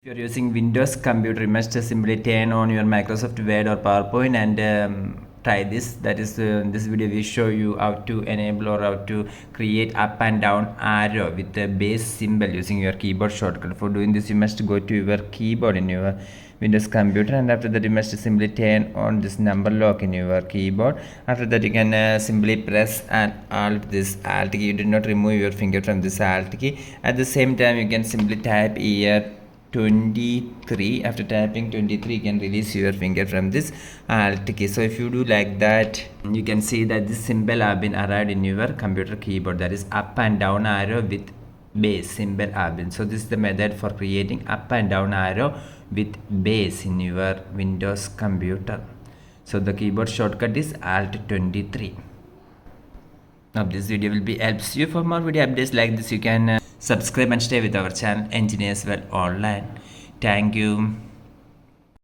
If you're using Windows computer, you must simply turn on your Microsoft Word or PowerPoint and try this. That is, in this video we show you how to enable or how to create up and down arrow with the base symbol using your keyboard shortcut. For doing this, you must go to your keyboard in your Windows computer, and after that you must simply turn on this number lock in your keyboard. After that you can simply press and alt this alt key. You do not remove your finger from this alt key. At the same time you can simply type here 23. After typing 23, you can release your finger from this alt key. So if you do like that, you can see that this symbol have been arrived in your computer keyboard, that is up and down arrow with base symbol have been. So this is the method for creating up and down arrow with base in your Windows computer. So the keyboard shortcut is alt 23. Now this video will be helps you. For more video updates like this, you can subscribe and stay with our channel Engineers Well Online. Thank you.